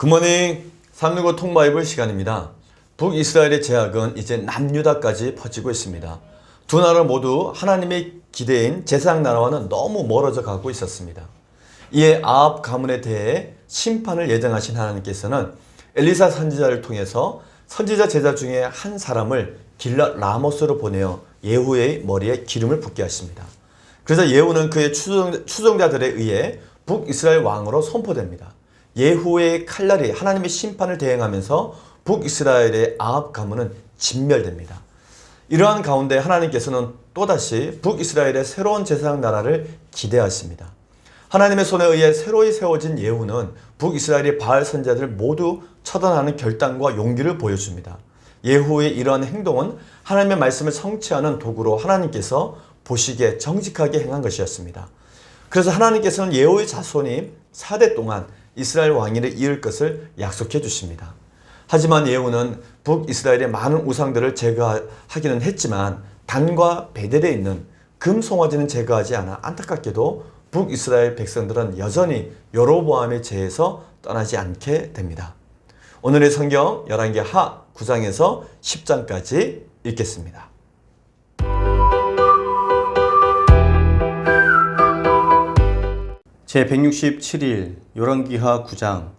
굿모닝 365 통바이블 시간입니다. 북이스라엘의 제약은 이제 남유다까지 퍼지고 있습니다. 두 나라 모두 하나님의 기대인 제사장 나라와는 너무 멀어져 가고 있었습니다. 이에 아합 가문에 대해 심판을 예정하신 하나님께서는 엘리사 선지자를 통해서 선지자 제자 중에 한 사람을 길랏 라모스로 보내어 예후의 머리에 기름을 붓게 하십니다. 그래서 예후는 그의 추종자들에 의해 북이스라엘 왕으로 선포됩니다. 예후의 칼날이 하나님의 심판을 대행하면서 북이스라엘의 아합 가문은 진멸됩니다. 이러한 가운데 하나님께서는 또다시 북이스라엘의 새로운 제사장 나라를 기대하십니다. 하나님의 손에 의해 새로이 세워진 예후는 북이스라엘의 바알 선지자들 모두 처단하는 결단과 용기를 보여줍니다. 예후의 이러한 행동은 하나님의 말씀을 성취하는 도구로 하나님께서 보시기에 정직하게 행한 것이었습니다. 그래서 하나님께서는 예후의 자손이 4대 동안 이스라엘 왕위를 이을 것을 약속해 주십니다. 하지만 예후는 북이스라엘의 많은 우상들을 제거하기는 했지만 단과 베델에 있는 금송아지는 제거하지 않아 안타깝게도 북이스라엘 백성들은 여전히 여로보암의 죄에서 떠나지 않게 됩니다. 오늘의 성경 열왕기 하 9장에서 10장까지 읽겠습니다. 제167일 열왕기하 9장.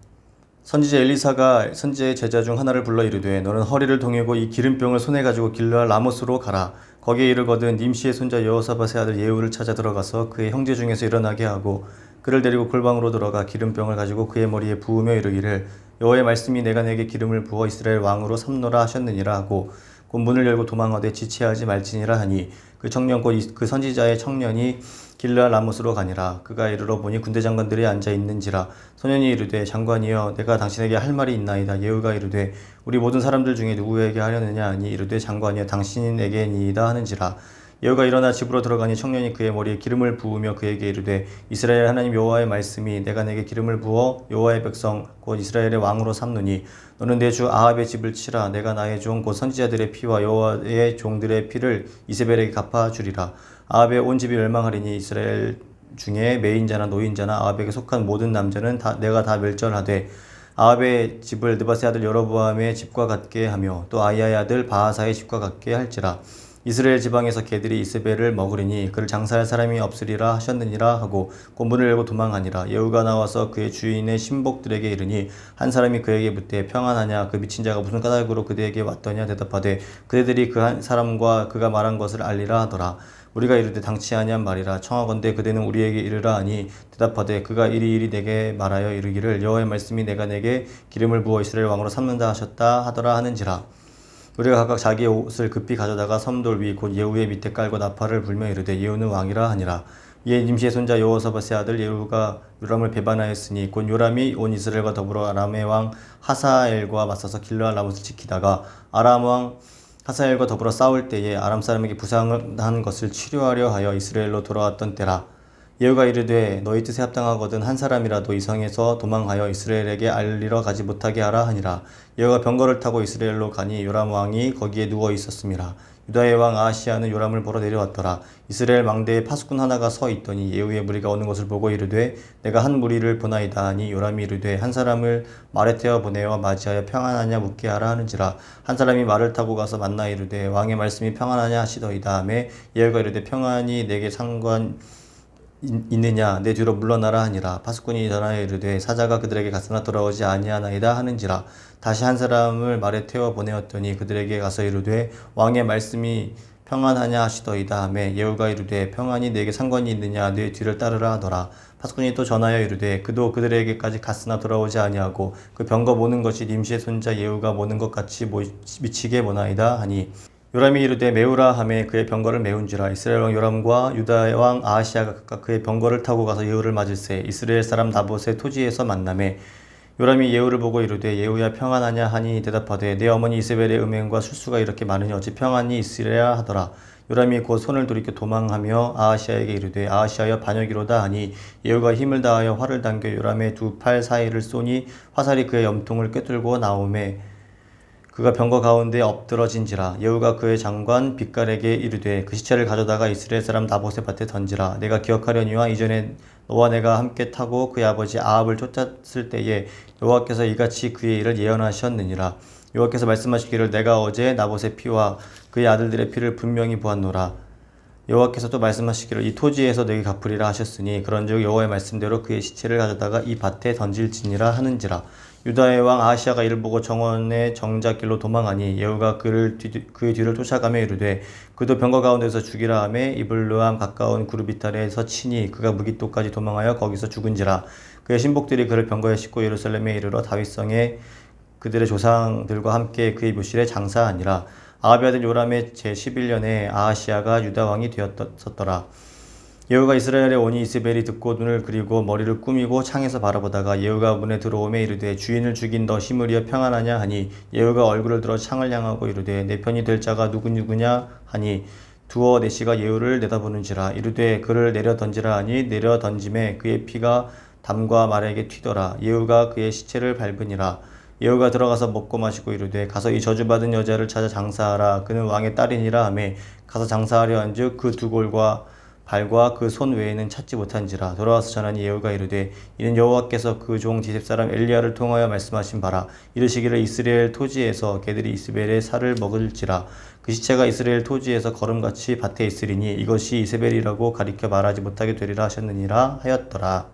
선지자 엘리사가 선지자의 제자 중 하나를 불러 이르되 너는 허리를 동이고 이 기름병을 손에 가지고 길르앗 라모스로 가라. 거기에 이르거든 님시의 손자 여호사밧의 아들 예후를 찾아 들어가서 그의 형제 중에서 일어나게 하고 그를 데리고 골방으로 들어가 기름병을 가지고 그의 머리에 부으며 이르기를 여호와의 말씀이 내가 내게 기름을 부어 이스라엘 왕으로 삼노라 하셨느니라 하고 곧 문을 열고 도망하되 지체하지 말지니라 하니 그 청년 곧 그 선지자의 청년이 길르앗 라모스로 가니라. 그가 이르러 보니 군대 장관들이 앉아 있는지라. 소년이 이르되 장관이여 내가 당신에게 할 말이 있나이다. 예후가 이르되 우리 모든 사람들 중에 누구에게 하려느냐 하니 이르되 장관이여 당신에게니이다 하는지라. 예후가 일어나 집으로 들어가니 청년이 그의 머리에 기름을 부으며 그에게 이르되 이스라엘 하나님 여호와의 말씀이 내가 내게 기름을 부어 여호와의 백성 곧 이스라엘의 왕으로 삼노니 너는 내 주 아합의 집을 치라. 내가 나의 종 곧 선지자들의 피와 여호와의 종들의 피를 이세벨에게 갚아주리라. 아합의 온 집이 멸망하리니 이스라엘 중에 매인자나 노인자나 아합에게 속한 모든 남자는 내가 다 멸절하되 아합의 집을 느바세 아들 여로보암의 집과 같게 하며 또 아이야의 아들 바하사의 집과 같게 할지라. 이스라엘 지방에서 개들이 이세벨을 먹으리니 그를 장사할 사람이 없으리라 하셨느니라 하고 곧 문을 열고 도망하니라. 예후가 나와서 그의 주인의 신복들에게 이르니 한 사람이 그에게 묻되 평안하냐 그 미친 자가 무슨 까닭으로 그대에게 왔더냐 대답하되 그대들이 그 한 사람과 그가 말한 것을 알리라 하더라. 우리가 이르되 당치 아니한 말이라. 청하건대 그대는 우리에게 이르라 하니 대답하되 그가 이리 내게 말하여 이르기를 여호와의 말씀이 내가 내게 기름을 부어 이스라엘 왕으로 삼는다 하셨다 하더라 하는지라. 우리가 각각 자기의 옷을 급히 가져다가 섬돌 위 곧 예후의 밑에 깔고 나팔을 불며 이르되 예후는 왕이라 하니라. 이에 님시의 손자 여호사밧의 아들 예후가 요람을 배반하였으니 곧 요람이 온 이스라엘과 더불어 아람의 왕 하사엘과 맞서서 길르앗 라모스를 지키다가 아람 왕 하사엘과 더불어 싸울 때에 아람 사람에게 부상한 것을 치료하려 하여 이스라엘로 돌아왔던 때라. 예후가 이르되 너희 뜻에 합당하거든 한 사람이라도 이 성에서 도망하여 이스라엘에게 알리러 가지 못하게 하라 하니라. 예후가 병거를 타고 이스라엘로 가니 요람 왕이 거기에 누워 있었음이라. 유다의 왕 아하시야는 요람을 보러 내려왔더라. 이스라엘 망대에 파수꾼 하나가 서 있더니 예후의 무리가 오는 것을 보고 이르되 내가 한 무리를 보나이다 하니 요람이 이르되 한 사람을 말에 태워 보내어 맞이하여 평안하냐 묻게 하라 하는지라. 한 사람이 말을 타고 가서 만나 이르되 왕의 말씀이 평안하냐 하시더이다 하매 예후가 이르되 평안이 내게 상관 있느냐 내 뒤로 물러나라 하니라. 파수꾼이 전하여 이르되 사자가 그들에게 갔으나 돌아오지 아니하나이다 하는지라. 다시 한 사람을 말에 태워 보내었더니 그들에게 가서 이르되 왕의 말씀이 평안하냐 하시더이다 하매 예후가 이르되 평안이 내게 상관이 있느냐 내 뒤를 따르라 하더라. 파수꾼이 또 전하여 이르되 그도 그들에게까지 갔으나 돌아오지 아니하고 그 병거 모는 것이 님시의 손자 예후가 모는 것 같이 미치게 모나이다 하니 요람이 이르되 메우라 하매 그의 병거를 메운지라. 이스라엘 왕 요람과 유다의 왕 아하시야가 각각 그의 병거를 타고 가서 예후를 맞을새 이스라엘 사람 나봇의 토지에서 만나매 요람이 예후를 보고 이르되 예후야 평안하냐 하니 대답하되 내 어머니 이세벨의 음행과 술수가 이렇게 많으니 어찌 평안이 있으랴 하더라. 요람이 곧 손을 돌이켜 도망하며 아하시야에게 이르되 아하시야여 반역이로다 하니 예후가 힘을 다하여 활을 당겨 요람의 두 팔 사이를 쏘니 화살이 그의 염통을 꿰뚫고 나오매 그가 병거 가운데 엎드러진지라. 예후가 그의 장관 빗갈에게 이르되 그 시체를 가져다가 이스라엘 사람 나봇의 밭에 던지라. 내가 기억하려니와 이전에 너와 내가 함께 타고 그의 아버지 아합을 쫓았을 때에 여호와께서 이같이 그의 일을 예언하셨느니라. 여호와께서 말씀하시기를 내가 어제 나봇의 피와 그의 아들들의 피를 분명히 보았노라. 여호와께서 또 말씀하시기를 이 토지에서 내게 갚으리라 하셨으니 그런즉 여호와의 말씀대로 그의 시체를 가져다가 이 밭에 던질지니라 하는지라. 유다의 왕 아하시아가 이를 보고 정원의 정작길로 도망하니 예후가 그의 뒤를 쫓아가며 이르되 그도 병거 가운데서 죽이라 하매 이블루함 가까운 구르비탈에서 치니 그가 무깃도까지 도망하여 거기서 죽은지라. 그의 신복들이 그를 병거에 싣고 예루살렘에 이르러 다윗성에 그들의 조상들과 함께 그의 묘실에 장사하니라. 아합의 아들 요람의 제11년에 아하시아가 유다 왕이 되었었더라. 예후가 이스라엘에 오니 이세벨이 듣고 눈을 그리고 머리를 꾸미고 창에서 바라보다가 예후가 문에 들어오매 이르되 주인을 죽인 너 힘으리여 평안하냐 하니 예후가 얼굴을 들어 창을 향하고 이르되 내 편이 될 자가 누구냐 하니 두어 내시가 예후를 내다보는지라. 이르되 그를 내려 던지라 하니 내려 던짐에 그의 피가 담과 말에게 튀더라. 예후가 그의 시체를 밟으니라. 예후가 들어가서 먹고 마시고 이르되 가서 이 저주받은 여자를 찾아 장사하라. 그는 왕의 딸이니라 하매 가서 장사하려 한즉 그 두 골과 발과 그 손 외에는 찾지 못한지라. 돌아와서 전하니 예후가 이르되 이는 여호와께서 그 종 디셉 사람 엘리야를 통하여 말씀하신 바라. 이르시기를 이스라엘 토지에서 개들이 이스벨의 살을 먹을지라. 그 시체가 이스라엘 토지에서 거름같이 밭에 있으리니 이것이 이세벨이라고 가리켜 말하지 못하게 되리라 하셨느니라 하였더라.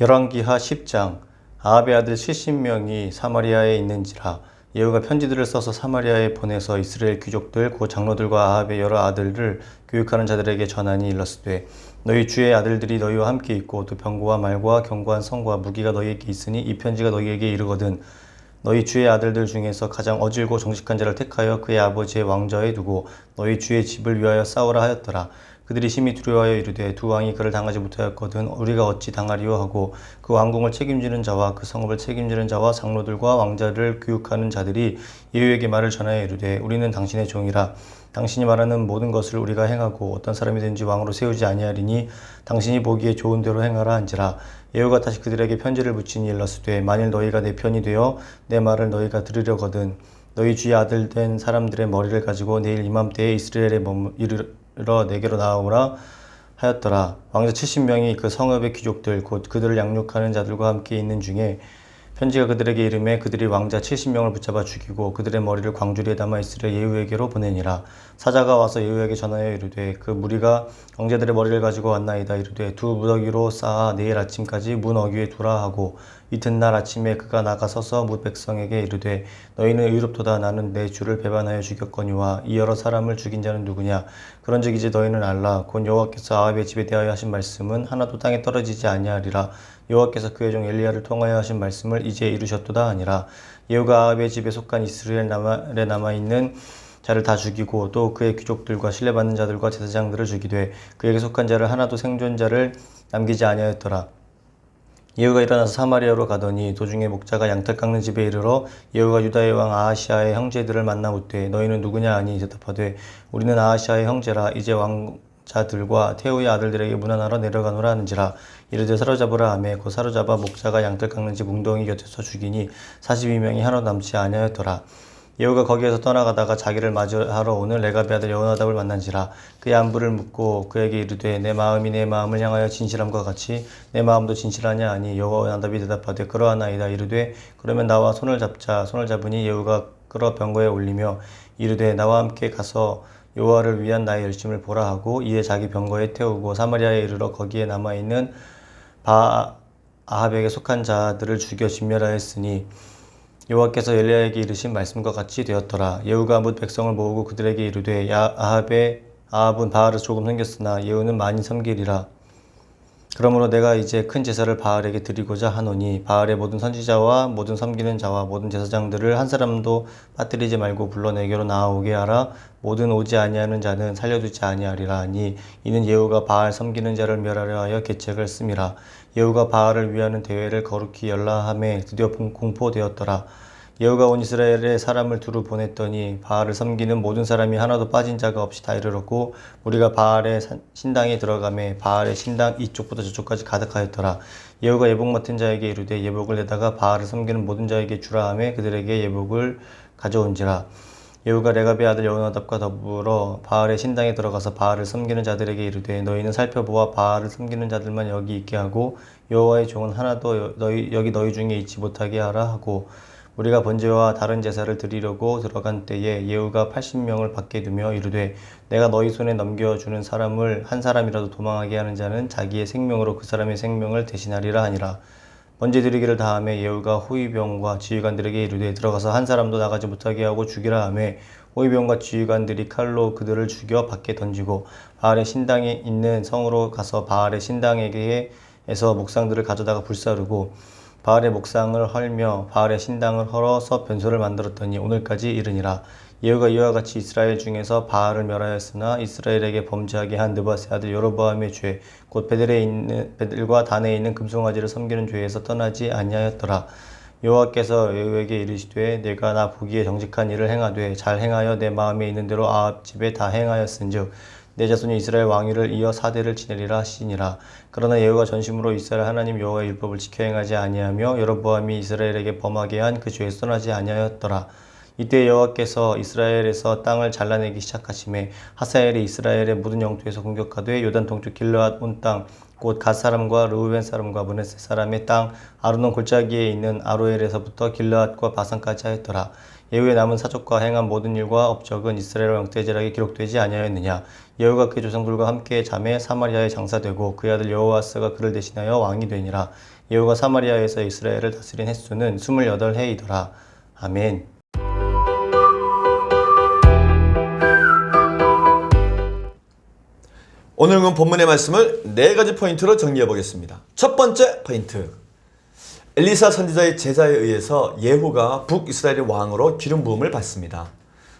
열왕기하 10장. 아합의 아들 70명이 사마리아에 있는지라. 예후가 편지들을 써서 사마리아에 보내서 이스라엘 귀족들 곧 장로들과 아합의 여러 아들을 교육하는 자들에게 전하니 일렀으되 너희 주의 아들들이 너희와 함께 있고 또 병거와 말과 견고한 성과 무기가 너희에게 있으니 이 편지가 너희에게 이르거든 너희 주의 아들들 중에서 가장 어질고 정직한 자를 택하여 그의 아버지의 왕좌에 두고 너희 주의 집을 위하여 싸우라 하였더라. 그들이 심히 두려워하여 이르되 두 왕이 그를 당하지 못하였거든 우리가 어찌 당하리요 하고 그 왕궁을 책임지는 자와 그 성읍을 책임지는 자와 장로들과 왕자를 교육하는 자들이 예후에게 말을 전하여 이르되 우리는 당신의 종이라. 당신이 말하는 모든 것을 우리가 행하고 어떤 사람이든지 왕으로 세우지 아니하리니 당신이 보기에 좋은 대로 행하라 한지라. 예후가 다시 그들에게 편지를 붙이니 일렀으되 만일 너희가 내 편이 되어 내 말을 너희가 들으려거든 너희 주의 아들 된 사람들의 머리를 가지고 내일 이맘때에 이스라엘에 이르러 내게로 나오라 하였더라. 왕자 70명이 그 성읍의 귀족들 곧 그들을 양육하는 자들과 함께 있는 중에 편지가 그들에게 이르매 그들이 왕자 70명을 붙잡아 죽이고 그들의 머리를 광주리에 담아 이스라엘 예후에게로 보내니라. 사자가 와서 예후에게 전하여 이르되 그 무리가 왕자들의 머리를 가지고 왔나이다. 이르되 두 무더기로 쌓아 내일 아침까지 문 어귀에 두라 하고 이튿날 아침에 그가 나가 서서 뭇 백성에게 이르되 너희는 의롭도다. 나는 내 주를 배반하여 죽였거니와 이 여러 사람을 죽인 자는 누구냐. 그런즉 이제 너희는 알라. 곧 여호와께서 아합의 집에 대하여 하신 말씀은 하나도 땅에 떨어지지 아니하리라. 여호와께서 그의 종 엘리야를 통하여 하신 말씀을 이제 이루셨도다 하니라. 예후가 아합의 집에 속한 이스라엘에 남아있는 자를 다 죽이고 또 그의 귀족들과 신뢰받는 자들과 제사장들을 죽이되 그에게 속한 자를 하나도 생존자를 남기지 아니하였더라. 예후가 일어나서 사마리아로 가더니 도중에 목자가 양털 깎는 집에 이르러 예후가 유다의 왕 아하시아의 형제들을 만나 묻되 너희는 누구냐 하니 대답하되 우리는 아하시아의 형제라. 이제 왕자들과 태후의 아들들에게 문안하러 내려가노라 하는지라. 이르되 사로잡으라 하매 곧 사로잡아 목자가 양털 깎는 집 웅덩이 곁에서 죽이니 42명이 하나도 남지 아니하였더라. 예후가 거기에서 떠나가다가 자기를 맞이하러 오는 레갑의 아들 여호나답을 만난지라. 그의 안부를 묻고 그에게 이르되 내 마음이 내 마음을 향하여 진실함과 같이 내 마음도 진실하냐 하니 여호나답이 대답하되 그러하나이다. 이르되 그러면 나와 손을 잡자. 손을 잡으니 예후가 끌어 병거에 올리며 이르되 나와 함께 가서 여호와를 위한 나의 열심을 보라 하고 이에 자기 병거에 태우고 사마리아에 이르러 거기에 남아있는 아합에게 속한 자들을 죽여 진멸하였으니 여호와께서 엘리야에게 이르신 말씀과 같이 되었더라. 예후가 뭇 백성을 모으고 그들에게 이르되 아합은 바알을 조금 섬겼으나 예후는 많이 섬기리라. 그러므로 내가 이제 큰 제사를 바알에게 드리고자 하노니 바알의 모든 선지자와 모든 섬기는 자와 모든 제사장들을 한 사람도 빠뜨리지 말고 불러 내게로 나아오게 하라. 모든 오지 아니하는 자는 살려두지 아니하리라 하니 이는 예후가 바알 섬기는 자를 멸하려 하여 계책을 씀이라. 예후가 바알을 위하는 대회를 거룩히 열라함에 드디어 공포되었더라. 예후가 온 이스라엘에 사람을 두루 보냈더니 바알을 섬기는 모든 사람이 하나도 빠진 자가 없이 다 이르렀고 우리가 바알의 신당에 들어가매 바알의 신당 이쪽부터 저쪽까지 가득하였더라. 예후가 예복 맡은 자에게 이르되 예복을 내다가 바알을 섬기는 모든 자에게 주라 하매 그들에게 예복을 가져온지라. 예후가 레갑의 아들 여호나답과 더불어 바알의 신당에 들어가서 바알을 섬기는 자들에게 이르되 너희는 살펴보아 바알을 섬기는 자들만 여기 있게 하고 여호와의 종은 하나도 여기 너희 중에 있지 못하게 하라 하고, 우리가 번제와 다른 제사를 드리려고 들어간 때에 예후가 80명을 밖에 두며 이르되 내가 너희 손에 넘겨주는 사람을 한 사람이라도 도망하게 하는 자는 자기의 생명으로 그 사람의 생명을 대신하리라 하니라. 번제 드리기를 다음에 예후가 호위병과 지휘관들에게 이르되 들어가서 한 사람도 나가지 못하게 하고 죽이라 하매 호위병과 지휘관들이 칼로 그들을 죽여 밖에 던지고 바알의 신당에 있는 성으로 가서 바알의 신당에게에서 목상들을 가져다가 불사르고 바알의 목상을 헐며 바알의 신당을 헐어서 변소를 만들었더니 오늘까지 이르니라. 예후가 이와 같이 이스라엘 중에서 바알을 멸하였으나 이스라엘에게 범죄하게 한 느밧의 아들 여로보암의 죄 곧 베들과 단에 있는 금송아지를 섬기는 죄에서 떠나지 아니하였더라. 여호와께서 예후에게 이르시되 내가 나 보기에 정직한 일을 행하되 잘 행하여 내 마음에 있는 대로 아합 집에 다 행하였은즉 내 자손이 이스라엘 왕위를 이어 4대를 지내리라 하시니라. 그러나 예후가 전심으로 이스라엘 하나님 여호와의 율법을 지켜 행하지 아니하며 여로보암이 이스라엘에게 범하게 한 그 죄에서 떠나지 아니하였더라. 이때 여호와께서 이스라엘에서 땅을 잘라내기 시작하심에 하사엘이 이스라엘의 모든 영토에서 공격하되 요단 동쪽 길르앗 온 땅 곧 갓 사람과 르우벤 사람과 므낫세 사람의 땅 아르논 골짜기에 있는 아로엘에서부터 길르앗과 바산까지 하였더라. 예후의 남은 사적과 행한 모든 일과 업적은 이스라엘 왕대제락에 기록되지 아니하였느냐. 예후가 그의 조상들과 함께 잠에 사마리아에 장사되고 그의 아들 여호아스가 그를 대신하여 왕이 되니라. 예후가 사마리아에서 이스라엘을 다스린 횟수는 28해이더라. 아멘. 오늘 본 본문의 말씀을 4가지 포인트로 정리해 보겠습니다. 첫 번째 포인트, 엘리사 선지자의 제자에 의해서 예후가 북이스라엘의 왕으로 기름 부음을 받습니다.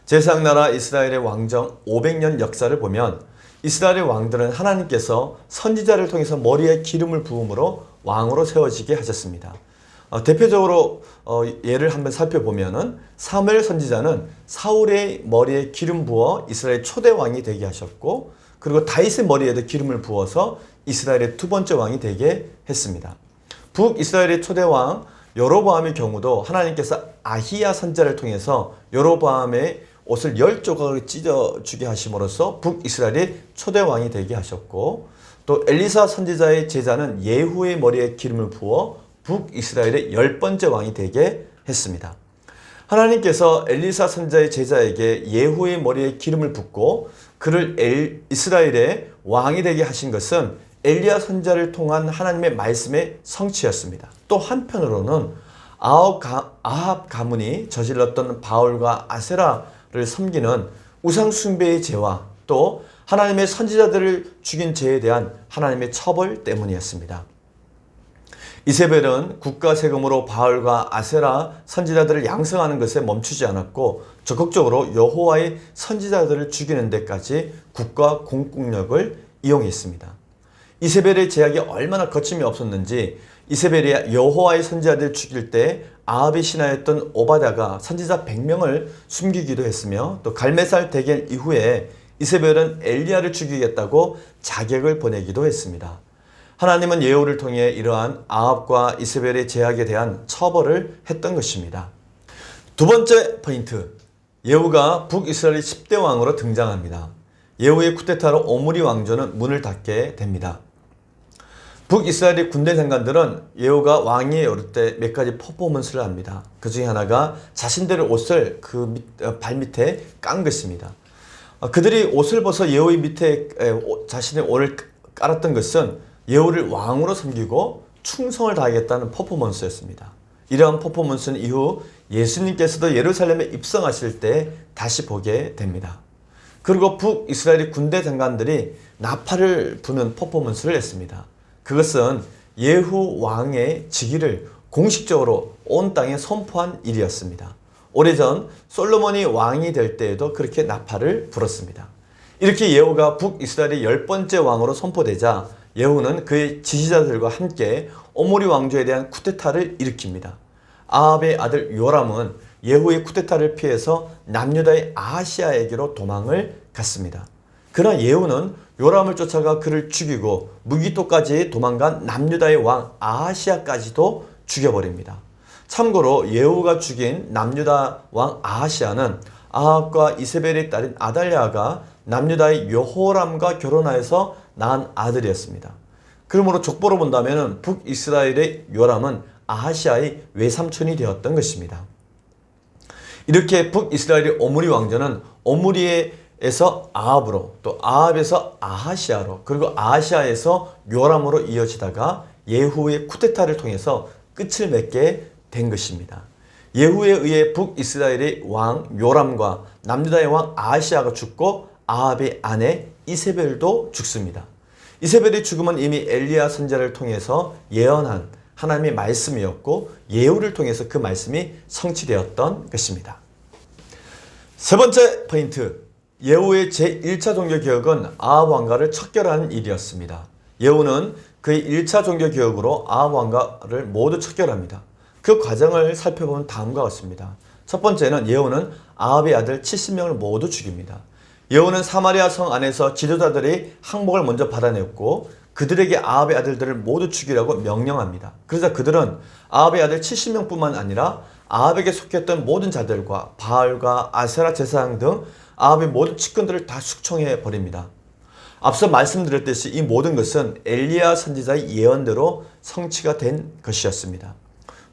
제사장나라 이스라엘의 왕정 500년 역사를 보면 이스라엘의 왕들은 하나님께서 선지자를 통해서 머리에 기름을 부음으로 왕으로 세워지게 하셨습니다. 대표적으로 예를 한번 살펴보면은 사무엘 선지자는 사울의 머리에 기름 부어 이스라엘 초대 왕이 되게 하셨고, 그리고 다윗의 머리에도 기름을 부어서 이스라엘의 2번째 왕이 되게 했습니다. 북이스라엘의 초대 왕 여로보암의 경우도 하나님께서 아히야 선지자를 통해서 여로보암의 옷을 10조각을 찢어주게 하심으로써 북이스라엘의 초대 왕이 되게 하셨고, 또 엘리사 선지자의 제자는 예후의 머리에 기름을 부어 북이스라엘의 10번째 왕이 되게 했습니다. 하나님께서 엘리사 선지자의 제자에게 예후의 머리에 기름을 붓고 그를 이스라엘의 왕이 되게 하신 것은 엘리야 선지자를 통한 하나님의 말씀의 성취였습니다. 또 한편으로는 아합 가문이 저질렀던 바울과 아세라를 섬기는 우상 숭배의 죄와 또 하나님의 선지자들을 죽인 죄에 대한 하나님의 처벌 때문이었습니다. 이세벨은 국가 세금으로 바알과 아세라 선지자들을 양성하는 것에 멈추지 않았고 적극적으로 여호와의 선지자들을 죽이는 데까지 국가 공권력을 이용했습니다. 이세벨의 제약이 얼마나 거침이 없었는지 이세벨이 여호와의 선지자들을 죽일 때 아합의 신하였던 오바댜가 선지자 100명을 숨기기도 했으며, 또 갈멜살 대결 이후에 이세벨은 엘리야를 죽이겠다고 자객을 보내기도 했습니다. 하나님은 예후를 통해 이러한 아합과 이세벨의 제약에 대한 처벌을 했던 것입니다. 두 번째 포인트, 예후가 북이스라엘의 10대 왕으로 등장합니다. 예후의 쿠데타로 오므리 왕조는 문을 닫게 됩니다. 북이스라엘의 군대 장관들은 예후가 왕위에 오를 때 몇 가지 퍼포먼스를 합니다. 그 중에 하나가 자신들의 옷을 그 발밑에 깐 것입니다. 그들이 옷을 벗어 예후의 밑에 자신의 옷을 깔았던 것은 예후를 왕으로 섬기고 충성을 다하겠다는 퍼포먼스였습니다. 이러한 퍼포먼스는 이후 예수님께서도 예루살렘에 입성하실 때 다시 보게 됩니다. 그리고 북이스라엘의 군대 장관들이 나팔을 부는 퍼포먼스를 했습니다. 그것은 예후 왕의 즉위를 공식적으로 온 땅에 선포한 일이었습니다. 오래전 솔로몬이 왕이 될 때에도 그렇게 나팔을 불었습니다. 이렇게 예후가 북이스라엘의 10번째 왕으로 선포되자 예후는 그의 지지자들과 함께 오므리 왕조에 대한 쿠데타를 일으킵니다. 아합의 아들 요람은 예후의 쿠데타를 피해서 남유다의 아하시아에게로 도망을 갔습니다. 그러나 예후는 요람을 쫓아가 그를 죽이고 무기토까지 도망간 남유다의 왕 아하시아까지도 죽여버립니다. 참고로 예후가 죽인 남유다 왕 아하시아는 아합과 이세벨의 딸인 아달랴가 남유다의 여호람과 결혼하여서 낳은 아들이었습니다. 그러므로 족보로 본다면 북이스라엘의 요람은 아하시아의 외삼촌이 되었던 것입니다. 이렇게 북이스라엘의 오므리 왕조는 오므리에서 아합으로, 또 아합에서 아하시아로, 그리고 아하시아에서 요람으로 이어지다가 예후의 쿠데타를 통해서 끝을 맺게 된 것입니다. 예후에 의해 북이스라엘의 왕 요람과 남유다의 왕 아하시아가 죽고 아합의 아내 이세벨도 죽습니다. 이세벨의 죽음은 이미 엘리야 선지자를 통해서 예언한 하나님의 말씀이었고 예후를 통해서 그 말씀이 성취되었던 것입니다. 세 번째 포인트, 예후의 제1차 종교개혁은 아합 왕가를 척결하는 일이었습니다. 예후는 그의 1차 종교개혁으로 아합 왕가를 모두 척결합니다. 그 과정을 살펴보면 다음과 같습니다. 첫 번째는 예후는 아합의 아들 70명을 모두 죽입니다. 예후는 사마리아 성 안에서 지도자들이 항복을 먼저 받아냈고 그들에게 아합의 아들들을 모두 죽이라고 명령합니다. 그러자 그들은 아합의 아들 70명뿐만 아니라 아합에게 속했던 모든 자들과 바알과 아세라 제사장 등 아합의 모든 측근들을 다 숙청해 버립니다. 앞서 말씀드렸듯이 이 모든 것은 엘리야 선지자의 예언대로 성취가 된 것이었습니다.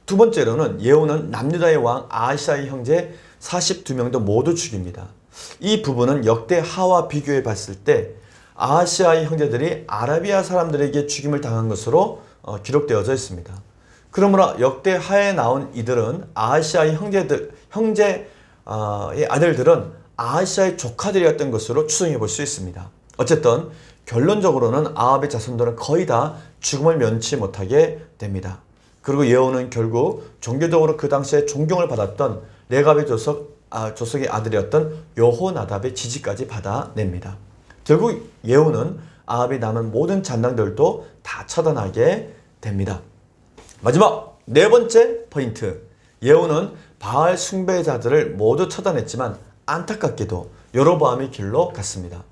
두 번째로는 예후는 남유다의 왕 아하시아의 형제 42명도 모두 죽입니다. 이 부분은 역대 하와 비교해 봤을 때 아하시아의 형제들이 아라비아 사람들에게 죽임을 당한 것으로 기록되어져 있습니다. 그러므로 역대 하에 나온 이들은 아하시아의 형제의 아들들은 아하시아의 조카들이었던 것으로 추정해 볼 수 있습니다. 어쨌든 결론적으로는 아합의 자손들은 거의 다 죽음을 면치 못하게 됩니다. 그리고 예후는 결국 종교적으로 그 당시에 존경을 받았던 레갑의 조석의 아들이었던 여호나답의 지지까지 받아냅니다. 결국 예후는 아합이 남은 모든 잔당들도 다 처단하게 됩니다. 마지막 네 번째 포인트, 예후는 바알 숭배자들을 모두 처단했지만 안타깝게도 여로보암의 길로 갔습니다.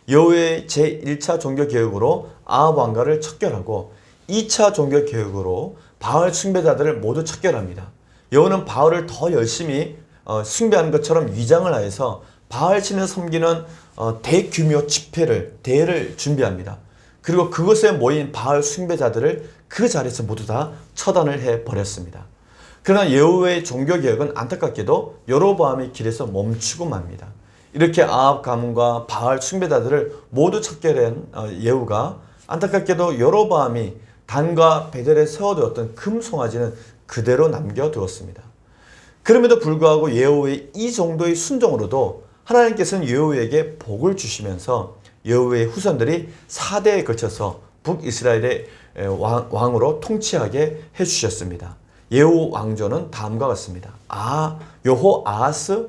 예후의 제1차 종교개혁으로 아합 왕가를 척결하고 2차 종교개혁으로 바알 숭배자들을 모두 척결합니다. 예후는 바알을 더 열심히 숭배하는 것처럼 위장을 하여서 바알 신을 섬기는 대규모 대회를 준비합니다. 그리고 그것에 모인 바알 숭배자들을 그 자리에서 모두 다 처단을 해버렸습니다. 그러나 예후의 종교개혁은 안타깝게도 여로보암의 길에서 멈추고 맙니다. 이렇게 아합 가문과 바알 숭배자들을 모두 척결한 예후가 안타깝게도 여로보암이 단과 베델에 세워두었던 금송아지는 그대로 남겨두었습니다. 그럼에도 불구하고 예후의 이 정도의 순종으로도 하나님께서는 예후에게 복을 주시면서 예후의 후손들이 4대에 걸쳐서 북이스라엘의 왕으로 통치하게 해주셨습니다. 예후 왕조는 다음과 같습니다. 여호아하스,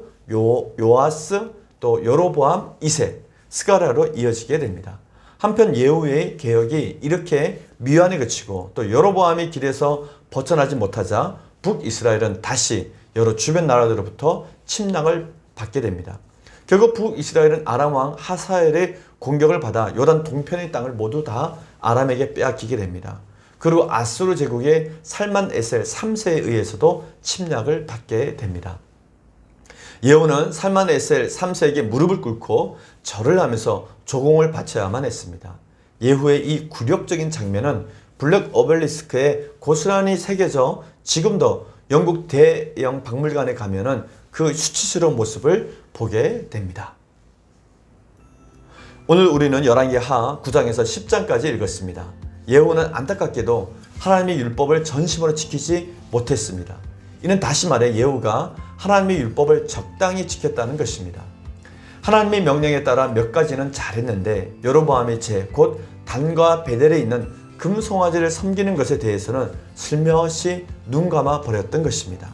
요아스, 또 여로보암, 이세, 스가랴로 이어지게 됩니다. 한편 예후의 개혁이 이렇게 미완에 그치고 또 여로보암의 길에서 벗어나지 못하자 북이스라엘은 다시 여러 주변 나라들로부터 침략을 받게 됩니다. 결국 북이스라엘은 아람 왕 하사엘의 공격을 받아 요단 동편의 땅을 모두 다 아람에게 빼앗기게 됩니다. 그리고 아수르 제국의 살만에셀 3세에 의해서도 침략을 받게 됩니다. 예후는 살만에셀 3세에게 무릎을 꿇고 절을 하면서 조공을 바쳐야만 했습니다. 예후의 이 굴욕적인 장면은 블랙 오벨리스크에 고스란히 새겨져 지금도 영국 대형 박물관에 가면은 그 수치스러운 모습을 보게 됩니다. 오늘 우리는 열왕기하 9장에서 10장까지 읽었습니다. 예후는 안타깝게도 하나님의 율법을 전심으로 지키지 못했습니다. 이는 다시 말해 예후가 하나님의 율법을 적당히 지켰다는 것입니다. 하나님의 명령에 따라 몇 가지는 잘했는데 여로보암의 죄, 곧 단과 베델에 있는 금송아지를 섬기는 것에 대해서는 슬며시 눈 감아 버렸던 것입니다.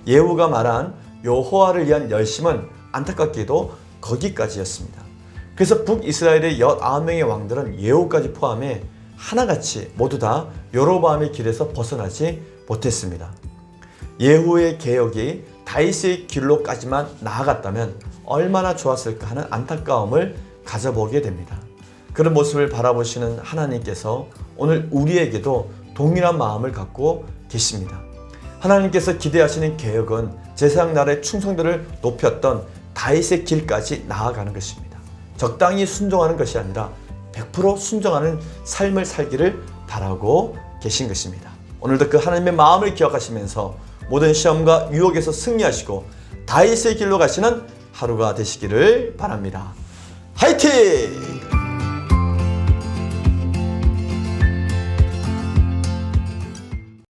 예후가 말한 여호와를 위한 열심은 안타깝게도 거기까지였습니다. 그래서 북이스라엘의 19명의 왕들은 예후까지 포함해 하나같이 모두 다 여로보암의 길에서 벗어나지 못했습니다. 예후의 개혁이 다윗의 길로까지만 나아갔다면 얼마나 좋았을까 하는 안타까움을 가져보게 됩니다. 그런 모습을 바라보시는 하나님께서 오늘 우리에게도 동일한 마음을 갖고 계십니다. 하나님께서 기대하시는 개혁은 제사장 나라의 충성도를 높였던 다윗의 길까지 나아가는 것입니다. 적당히 순종하는 것이 아니라 100% 순종하는 삶을 살기를 바라고 계신 것입니다. 오늘도 그 하나님의 마음을 기억하시면서 모든 시험과 유혹에서 승리하시고 다윗의 길로 가시는 하루가 되시기를 바랍니다. 화이팅!